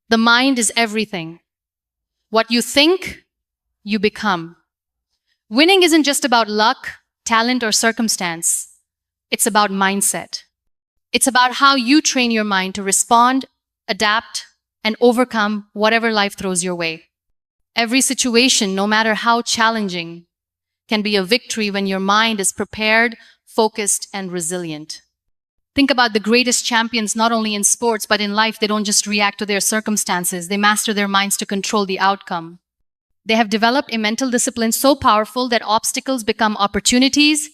The mind is everything. What you think, you become. Winning isn't just about luck, talent, or circumstance. It's about mindset. It's about how you train your mind to respond, adapt, and overcome whatever life throws your way. Every situation, no matter how challenging, can be a victory when your mind is prepared, focused, and resilient. Think about the greatest champions, not only in sports, but in life. They don't just react to their circumstances, they master their minds to control the outcome. They have developed a mental discipline so powerful that obstacles become opportunities,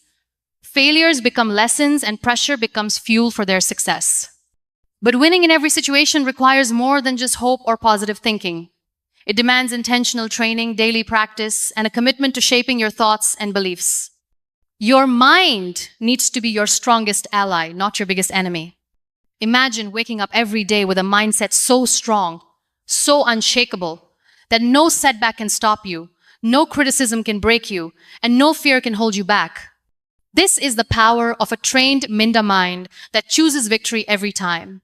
failures become lessons, and pressure becomes fuel for their success. But winning in every situation requires more than just hope or positive thinking. It demands intentional training, daily practice, and a commitment to shaping your thoughts and beliefs. Your mind needs to be your strongest ally, not your biggest enemy. Imagine waking up every day with a mindset so strong, so unshakable, that no setback can stop you, no criticism can break you, and no fear can hold you back. This is the power of a trained Minda mind that chooses victory every time.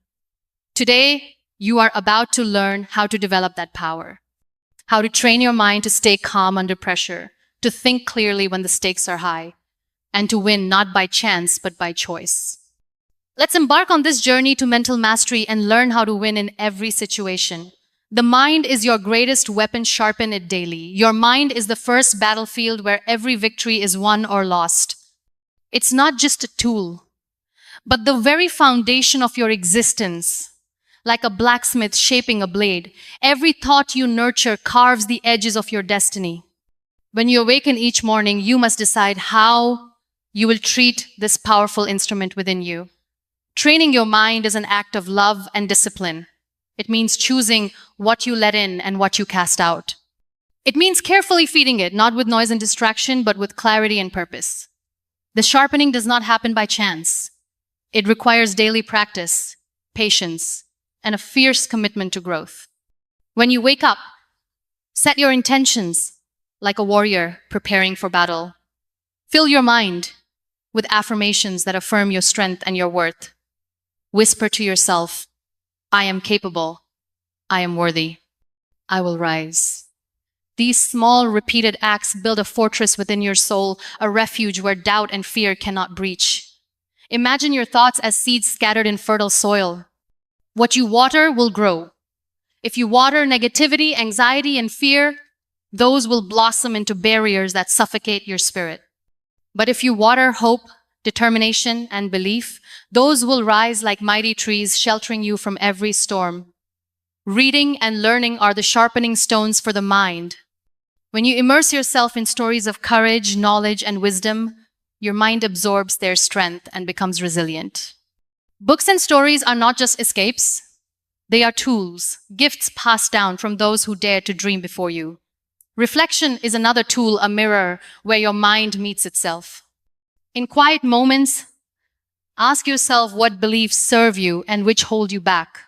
Today, you are about to learn how to develop that power. How to train your mind to stay calm under pressure, to think clearly when the stakes are high, and to win not by chance but by choice. Let's embark on this journey to mental mastery and learn how to win in every situation. The mind is your greatest weapon, sharpen it daily. Your mind is the first battlefield where every victory is won or lost. It's not just a tool, but the very foundation of your existence. Like a blacksmith shaping a blade, every thought you nurture carves the edges of your destiny. When you awaken each morning, you must decide how you will treat this powerful instrument within you. Training your mind is an act of love and discipline. It means choosing what you let in and what you cast out. It means carefully feeding it, not with noise and distraction, but with clarity and purpose. The sharpening does not happen by chance. It requires daily practice, patience, and a fierce commitment to growth. When you wake up, set your intentions like a warrior preparing for battle. Fill your mind with affirmations that affirm your strength and your worth. Whisper to yourself, I am capable, I am worthy, I will rise. These small, repeated acts build a fortress within your soul, a refuge where doubt and fear cannot breach. Imagine your thoughts as seeds scattered in fertile soil. What you water will grow. If you water negativity, anxiety, and fear, those will blossom into barriers that suffocate your spirit. But if you water hope, determination, and belief, those will rise like mighty trees, sheltering you from every storm. Reading and learning are the sharpening stones for the mind. When you immerse yourself in stories of courage, knowledge, and wisdom, your mind absorbs their strength and becomes resilient. Books and stories are not just escapes. They are tools, gifts passed down from those who dared to dream before you. Reflection is another tool, a mirror where your mind meets itself. In quiet moments, ask yourself what beliefs serve you and which hold you back.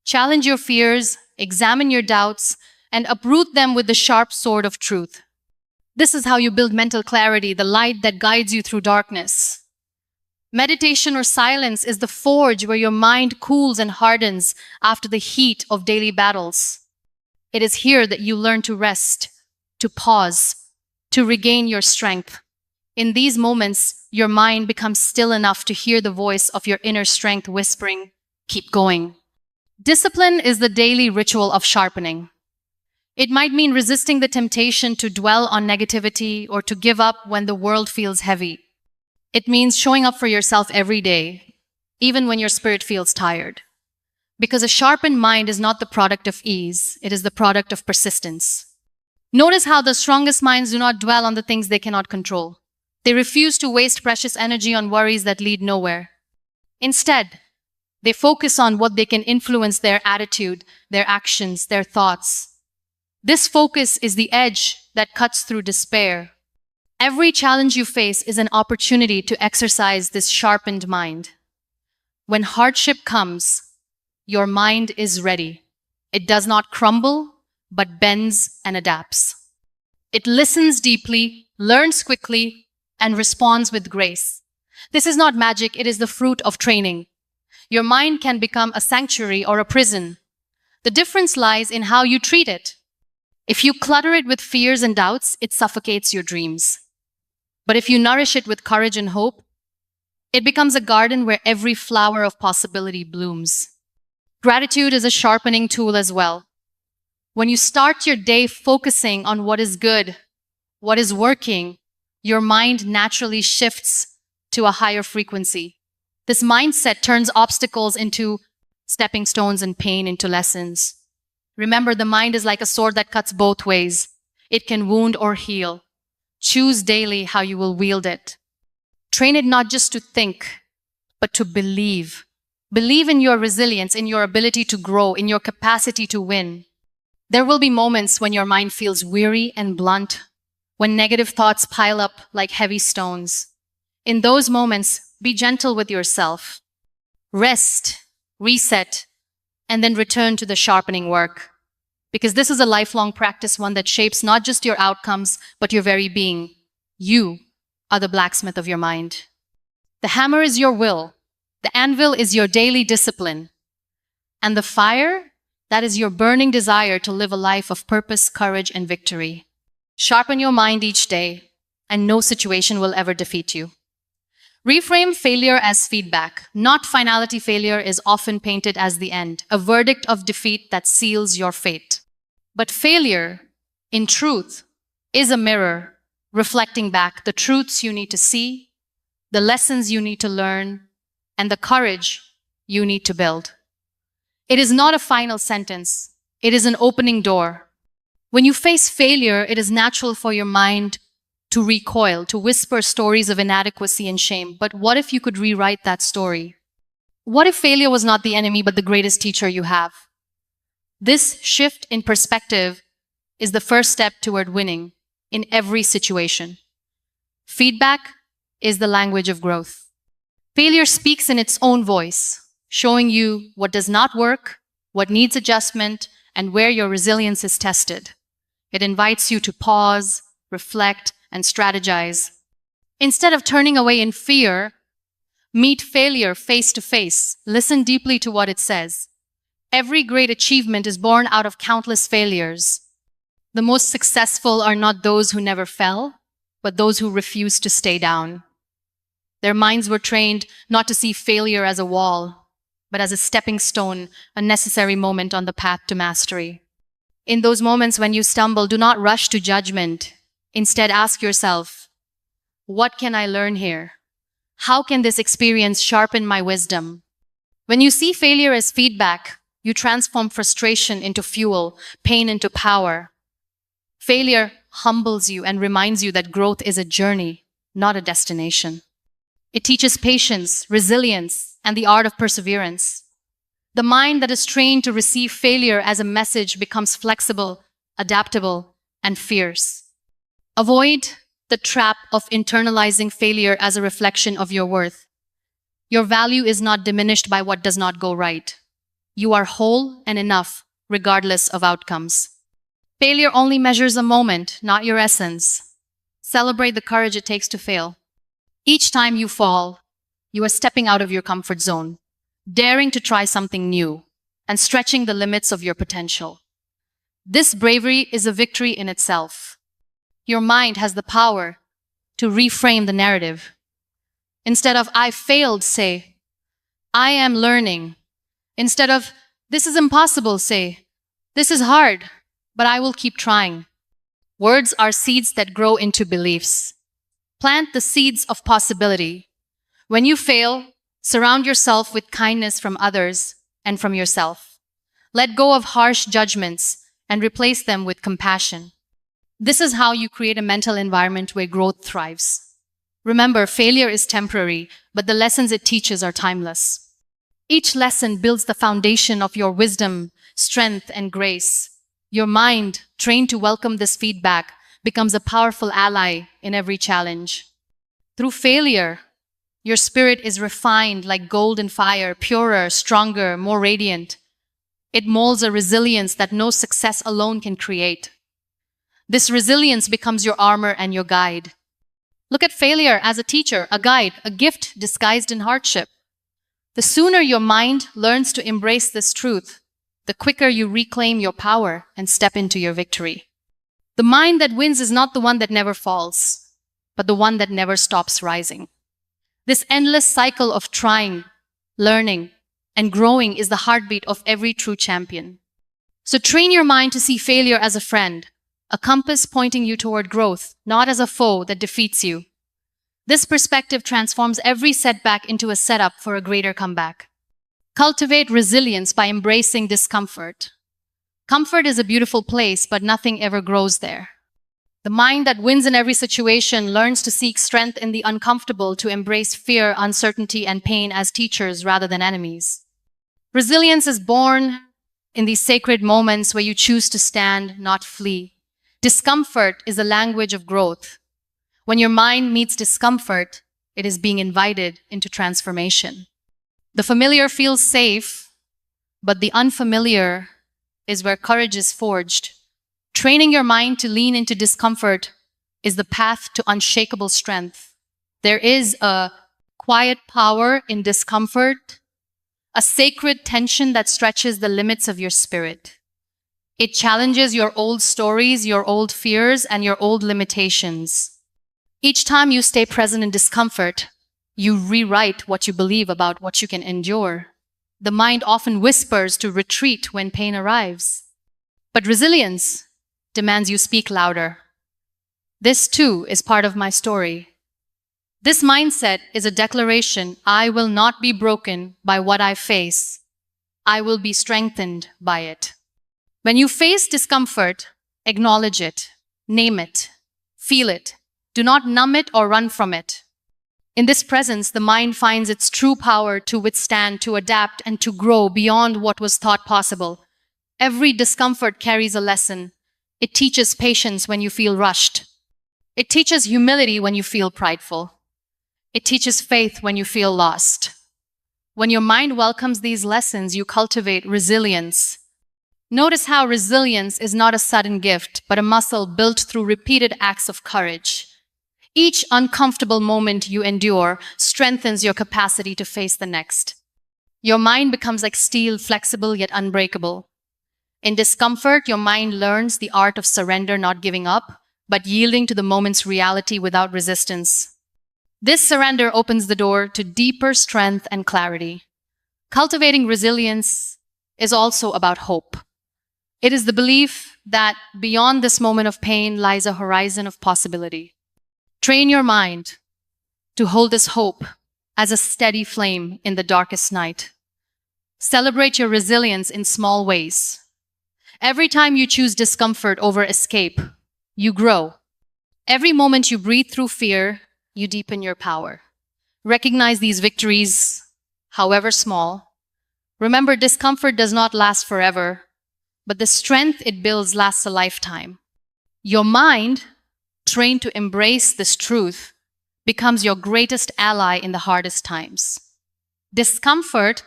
Challenge your fears, examine your doubts, and uproot them with the sharp sword of truth. This is how you build mental clarity, the light that guides you through darkness. Meditation or silence is the forge where your mind cools and hardens after the heat of daily battles. It is here that you learn to rest, to pause, to regain your strength. In these moments, your mind becomes still enough to hear the voice of your inner strength whispering, keep going. Discipline is the daily ritual of sharpening. It might mean resisting the temptation to dwell on negativity or to give up when the world feels heavy. It means showing up for yourself every day, even when your spirit feels tired. Because a sharpened mind is not the product of ease, it is the product of persistence. Notice how the strongest minds do not dwell on the things they cannot control. They refuse to waste precious energy on worries that lead nowhere. Instead, they focus on what they can influence: their attitude, their actions, their thoughts. This focus is the edge that cuts through despair. Every challenge you face is an opportunity to exercise this sharpened mind. When hardship comes, your mind is ready. It does not crumble, but bends and adapts. It listens deeply, learns quickly, and responds with grace. This is not magic, it is the fruit of training. Your mind can become a sanctuary or a prison, The difference lies in how you treat it. If you clutter it with fears and doubts, it suffocates your dreams. But if you nourish it with courage and hope, it becomes a garden where every flower of possibility blooms. Gratitude is a sharpening tool as well. When you start your day focusing on what is good, what is working, your mind naturally shifts to a higher frequency. This mindset turns obstacles into stepping stones and pain into lessons. Remember, the mind is like a sword that cuts both ways. It can wound or heal. Choose daily how you will wield it. Train it not just to think, but to believe. Believe in your resilience, in your ability to grow, in your capacity to win. There will be moments when your mind feels weary and blunt, when negative thoughts pile up like heavy stones. In those moments, be gentle with yourself. Rest, reset, and then return to the sharpening work. Because this is a lifelong practice, one that shapes not just your outcomes, but your very being. You are the blacksmith of your mind. The hammer is your will. The anvil is your daily discipline. And the fire, that is your burning desire to live a life of purpose, courage, and victory. Sharpen your mind each day, and no situation will ever defeat you. Reframe failure as feedback. Not finality. Failure is often painted as the end, a verdict of defeat that seals your fate. But failure, in truth, is a mirror reflecting back the truths you need to see, the lessons you need to learn, and the courage you need to build. It is not a final sentence. It is an opening door. When you face failure, it is natural for your mind to recoil, to whisper stories of inadequacy and shame. But what if you could rewrite that story? What if failure was not the enemy, but the greatest teacher you have? This shift in perspective is the first step toward winning in every situation. Feedback is the language of growth. Failure speaks in its own voice, showing you what does not work, what needs adjustment, and where your resilience is tested. It invites you to pause, reflect, and strategize. Instead of turning away in fear, meet failure face to face. Listen deeply to what it says. Every great achievement is born out of countless failures. The most successful are not those who never fell, but those who refused to stay down. Their minds were trained not to see failure as a wall, but as a stepping stone, a necessary moment on the path to mastery. In those moments when you stumble, do not rush to judgment. Instead, ask yourself, what can I learn here? How can this experience sharpen my wisdom? When you see failure as feedback, you transform frustration into fuel, pain into power. Failure humbles you and reminds you that growth is a journey, not a destination. It teaches patience, resilience, and the art of perseverance. The mind that is trained to receive failure as a message becomes flexible, adaptable, and fierce. Avoid the trap of internalizing failure as a reflection of your worth. Your value is not diminished by what does not go right. You are whole and enough, regardless of outcomes. Failure only measures a moment, not your essence. Celebrate the courage it takes to fail. Each time you fall, you are stepping out of your comfort zone, daring to try something new, and stretching the limits of your potential. This bravery is a victory in itself. Your mind has the power to reframe the narrative. Instead of, I failed, say, I am learning. Instead of, this is impossible, say, this is hard, but I will keep trying. Words are seeds that grow into beliefs. Plant the seeds of possibility. When you fail, surround yourself with kindness from others and from yourself. Let go of harsh judgments and replace them with compassion. This is how you create a mental environment where growth thrives. Remember, failure is temporary, but the lessons it teaches are timeless. Each lesson builds the foundation of your wisdom, strength, and grace. Your mind, trained to welcome this feedback, becomes a powerful ally in every challenge. Through failure, your spirit is refined like gold in fire, purer, stronger, more radiant. It molds a resilience that no success alone can create. This resilience becomes your armor and your guide. Look at failure as a teacher, a guide, a gift disguised in hardship. The sooner your mind learns to embrace this truth, the quicker you reclaim your power and step into your victory. The mind that wins is not the one that never falls, but the one that never stops rising. This endless cycle of trying, learning, and growing is the heartbeat of every true champion. So train your mind to see failure as a friend, a compass pointing you toward growth, not as a foe that defeats you. This perspective transforms every setback into a setup for a greater comeback. Cultivate resilience by embracing discomfort. Comfort is a beautiful place, but nothing ever grows there. The mind that wins in every situation learns to seek strength in the uncomfortable, to embrace fear, uncertainty, and pain as teachers rather than enemies. Resilience is born in these sacred moments where you choose to stand, not flee. Discomfort is the language of growth. When your mind meets discomfort, it is being invited into transformation. The familiar feels safe, but the unfamiliar is where courage is forged. Training your mind to lean into discomfort is the path to unshakable strength. There is a quiet power in discomfort, a sacred tension that stretches the limits of your spirit. It challenges your old stories, your old fears, and your old limitations. Each time you stay present in discomfort, you rewrite what you believe about what you can endure. The mind often whispers to retreat when pain arrives. But resilience demands you speak louder. This too is part of my story. This mindset is a declaration: I will not be broken by what I face. I will be strengthened by it. When you face discomfort, acknowledge it, name it, feel it. Do not numb it or run from it. In this presence, the mind finds its true power to withstand, to adapt, and to grow beyond what was thought possible. Every discomfort carries a lesson. It teaches patience when you feel rushed. It teaches humility when you feel prideful. It teaches faith when you feel lost. When your mind welcomes these lessons, you cultivate resilience. Notice how resilience is not a sudden gift, but a muscle built through repeated acts of courage. Each uncomfortable moment you endure strengthens your capacity to face the next. Your mind becomes like steel, flexible yet unbreakable. In discomfort, your mind learns the art of surrender, not giving up, but yielding to the moment's reality without resistance. This surrender opens the door to deeper strength and clarity. Cultivating resilience is also about hope. It is the belief that beyond this moment of pain lies a horizon of possibility. Train your mind to hold this hope as a steady flame in the darkest night. Celebrate your resilience in small ways. Every time you choose discomfort over escape, you grow. Every moment you breathe through fear, you deepen your power. Recognize these victories, however small. Remember, discomfort does not last forever, but the strength it builds lasts a lifetime. Your mind, trained to embrace this truth, becomes your greatest ally in the hardest times. Discomfort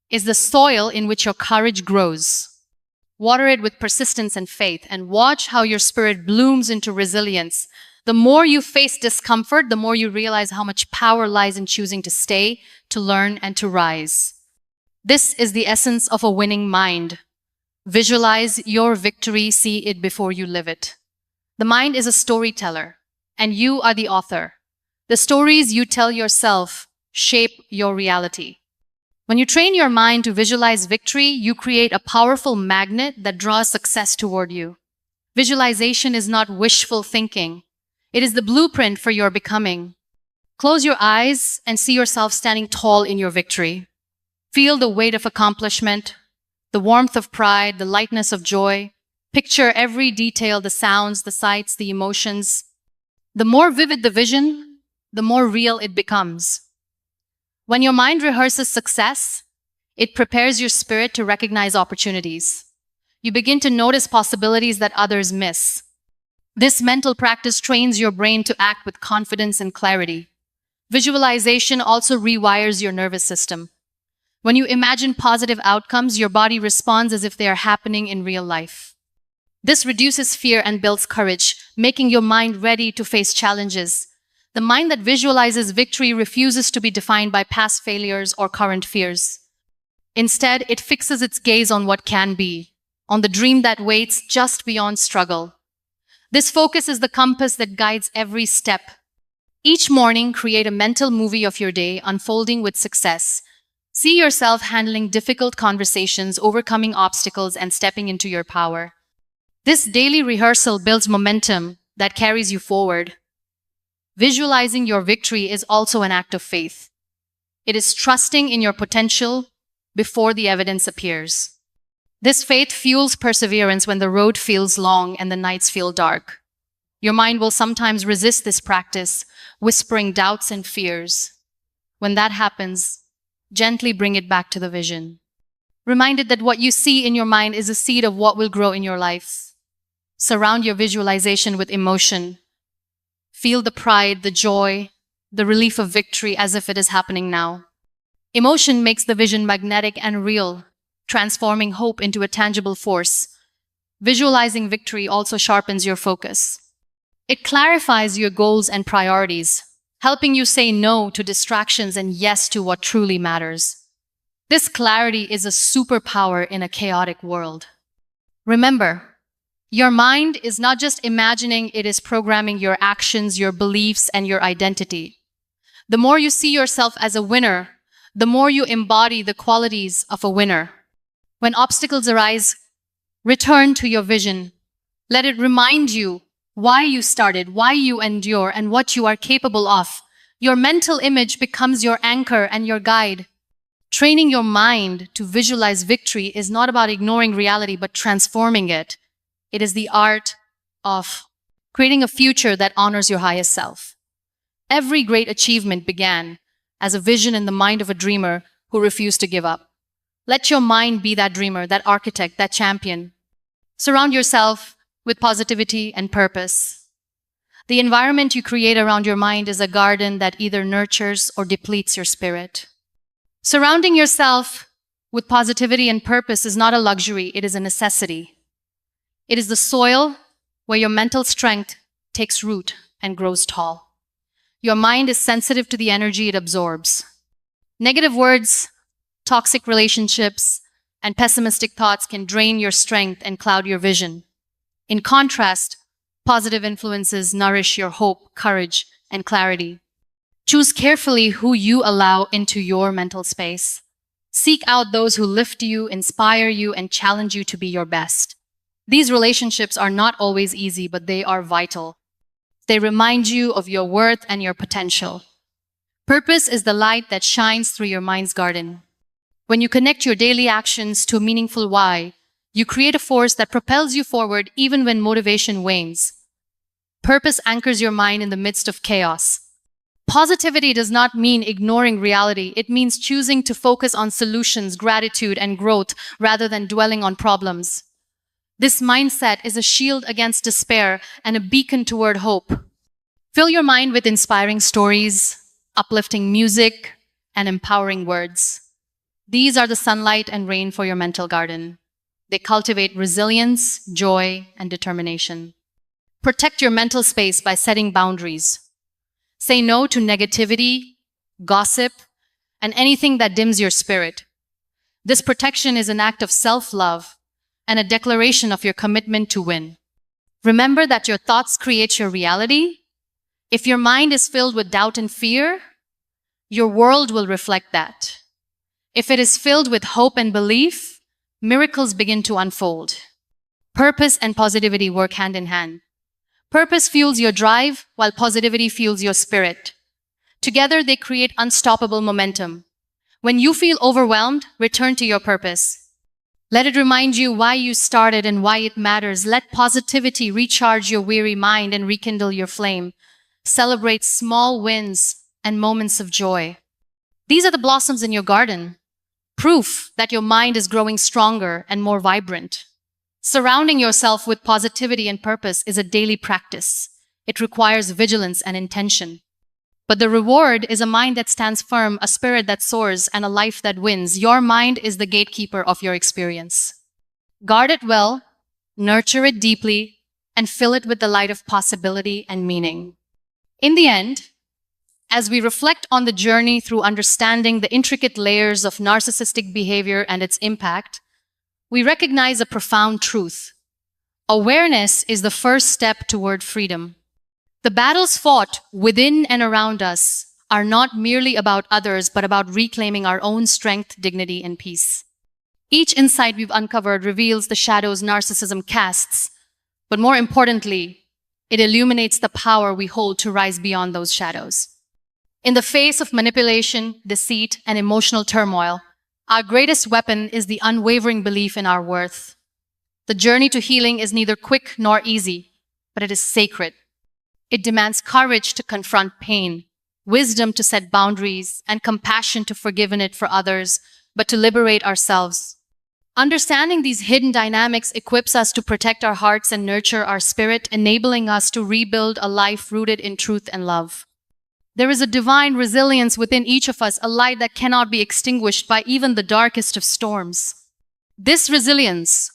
is the soil in which your courage grows. Water it with persistence and faith, and watch how your spirit blooms into resilience. The more you face discomfort, the more you realize how much power lies in choosing to stay, to learn, and to rise. This is the essence of a winning mind. Visualize your victory, see it before you live it. The mind is a storyteller, and you are the author. The stories you tell yourself shape your reality. When you train your mind to visualize victory, you create a powerful magnet that draws success toward you. Visualization is not wishful thinking. It is the blueprint for your becoming. Close your eyes and see yourself standing tall in your victory. Feel the weight of accomplishment, the warmth of pride, the lightness of joy. Picture every detail, the sounds, the sights, the emotions. The more vivid the vision, the more real it becomes. When your mind rehearses success, it prepares your spirit to recognize opportunities. You begin to notice possibilities that others miss. This mental practice trains your brain to act with confidence and clarity. Visualization also rewires your nervous system. When you imagine positive outcomes, your body responds as if they are happening in real life. This reduces fear and builds courage, making your mind ready to face challenges. The mind that visualizes victory refuses to be defined by past failures or current fears. Instead, it fixes its gaze on what can be, on the dream that waits just beyond struggle. This focus is the compass that guides every step. Each morning, create a mental movie of your day unfolding with success. See yourself handling difficult conversations, overcoming obstacles, and stepping into your power. This daily rehearsal builds momentum that carries you forward. Visualizing your victory is also an act of faith. It is trusting in your potential before the evidence appears. This faith fuels perseverance when the road feels long and the nights feel dark. Your mind will sometimes resist this practice, whispering doubts and fears. When that happens, gently bring it back to the vision. Reminded that what you see in your mind is a seed of what will grow in your life. Surround your visualization with emotion. Feel the pride, the joy, the relief of victory as if it is happening now. Emotion makes the vision magnetic and real, transforming hope into a tangible force. Visualizing victory also sharpens your focus. It clarifies your goals and priorities, helping you say no to distractions and yes to what truly matters. This clarity is a superpower in a chaotic world. Remember, your mind is not just imagining, it is programming your actions, your beliefs, and your identity. The more you see yourself as a winner, the more you embody the qualities of a winner. When obstacles arise, return to your vision. Let it remind you why you started, why you endure, and what you are capable of. Your mental image becomes your anchor and your guide. Training your mind to visualize victory is not about ignoring reality, but transforming it. It is the art of creating a future that honors your highest self. Every great achievement began as a vision in the mind of a dreamer who refused to give up. Let your mind be that dreamer, that architect, that champion. Surround yourself with positivity and purpose. The environment you create around your mind is a garden that either nurtures or depletes your spirit. Surrounding yourself with positivity and purpose is not a luxury, it is a necessity. It is the soil where your mental strength takes root and grows tall. Your mind is sensitive to the energy it absorbs. Negative words, toxic relationships, and pessimistic thoughts can drain your strength and cloud your vision. In contrast, positive influences nourish your hope, courage, and clarity. Choose carefully who you allow into your mental space. Seek out those who lift you, inspire you, and challenge you to be your best. These relationships are not always easy, but they are vital. They remind you of your worth and your potential. Purpose is the light that shines through your mind's garden. When you connect your daily actions to a meaningful why, you create a force that propels you forward even when motivation wanes. Purpose anchors your mind in the midst of chaos. Positivity does not mean ignoring reality. It means choosing to focus on solutions, gratitude, and growth rather than dwelling on problems. This mindset is a shield against despair and a beacon toward hope. Fill your mind with inspiring stories, uplifting music, and empowering words. These are the sunlight and rain for your mental garden. They cultivate resilience, joy, and determination. Protect your mental space by setting boundaries. Say no to negativity, gossip, and anything that dims your spirit. This protection is an act of self-love and a declaration of your commitment to win. Remember that your thoughts create your reality. If your mind is filled with doubt and fear, your world will reflect that. If it is filled with hope and belief, miracles begin to unfold. Purpose and positivity work hand in hand. Purpose fuels your drive, while positivity fuels your spirit. Together, they create unstoppable momentum. When you feel overwhelmed, return to your purpose. Let it remind you why you started and why it matters. Let positivity recharge your weary mind and rekindle your flame. Celebrate small wins and moments of joy. These are the blossoms in your garden, proof that your mind is growing stronger and more vibrant. Surrounding yourself with positivity and purpose is a daily practice. It requires vigilance and intention. But the reward is a mind that stands firm, a spirit that soars, and a life that wins. Your mind is the gatekeeper of your experience. Guard it well, nurture it deeply, and fill it with the light of possibility and meaning. In the end, As we reflect on the journey through understanding the intricate layers of narcissistic behavior and its impact, we recognize a profound truth. Awareness is the first step toward freedom. The battles fought within and around us are not merely about others, but about reclaiming our own strength, dignity, and peace. Each insight we've uncovered reveals the shadows narcissism casts, but more importantly, it illuminates the power we hold to rise beyond those shadows. In the face of manipulation, deceit, and emotional turmoil, our greatest weapon is the unwavering belief in our worth. The journey to healing is neither quick nor easy, but it is sacred. It demands courage to confront pain, wisdom to set boundaries, and compassion to forgive it for others, but to liberate ourselves. Understanding these hidden dynamics equips us to protect our hearts and nurture our spirit, enabling us to rebuild a life rooted in truth and love. There is a divine resilience within each of us, a light that cannot be extinguished by even the darkest of storms. This resilience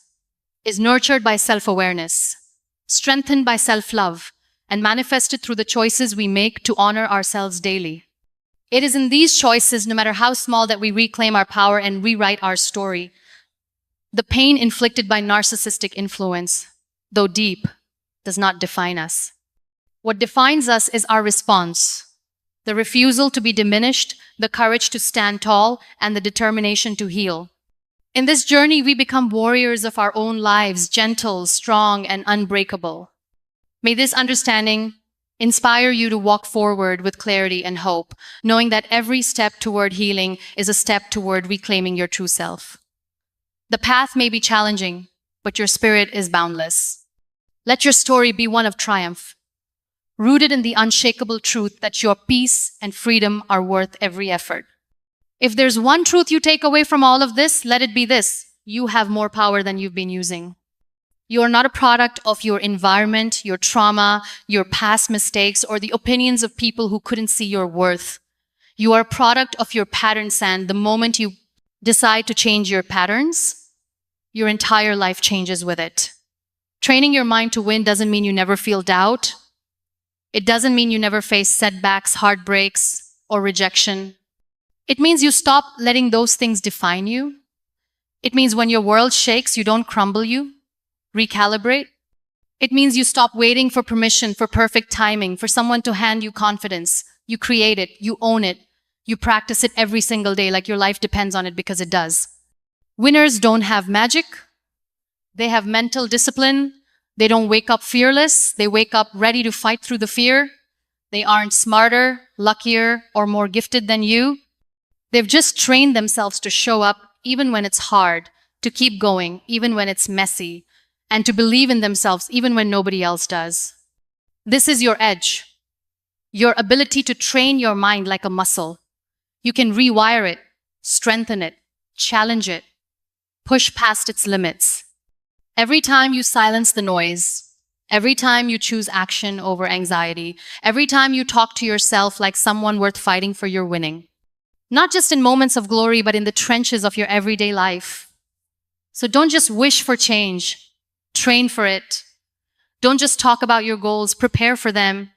is nurtured by self-awareness, strengthened by self-love, and manifested through the choices we make to honor ourselves daily. It is in these choices, no matter how small, that we reclaim our power and rewrite our story. The pain inflicted by narcissistic influence, though deep, does not define us. What defines us is our response. The refusal to be diminished, the courage to stand tall, and the determination to heal. In this journey, we become warriors of our own lives, gentle, strong, and unbreakable. May this understanding inspire you to walk forward with clarity and hope, knowing that every step toward healing is a step toward reclaiming your true self. The path may be challenging, but your spirit is boundless. Let your story be one of triumph, rooted in the unshakable truth that your peace and freedom are worth every effort. If there's one truth you take away from all of this, let it be this: you have more power than you've been using. You are not a product of your environment, your trauma, your past mistakes, or the opinions of people who couldn't see your worth. You are a product of your patterns, and the moment you decide to change your patterns, your entire life changes with it. Training your mind to win doesn't mean you never feel doubt. It doesn't mean you never face setbacks, heartbreaks, or rejection. It means you stop letting those things define you. It means when your world shakes, you don't crumble, you recalibrate. It means you stop waiting for permission, for perfect timing, for someone to hand you confidence. You create it, you own it, you practice it every single day like your life depends on it, because it does. Winners don't have magic. They have mental discipline. They don't wake up fearless. They wake up ready to fight through the fear. They aren't smarter, luckier, or more gifted than you. They've just trained themselves to show up even when it's hard, to keep going even when it's messy, and to believe in themselves even when nobody else does. This is your edge, your ability to train your mind like a muscle. You can rewire it, strengthen it, challenge it, push past its limits. Every time you silence the noise, every time you choose action over anxiety, every time you talk to yourself like someone worth fighting for, you're winning. Not just in moments of glory, but in the trenches of your everyday life. So don't just wish for change. Train for it. Don't just talk about your goals, prepare for them.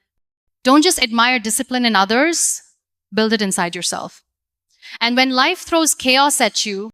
Don't just admire discipline in others, build it inside yourself. And when life throws chaos at you,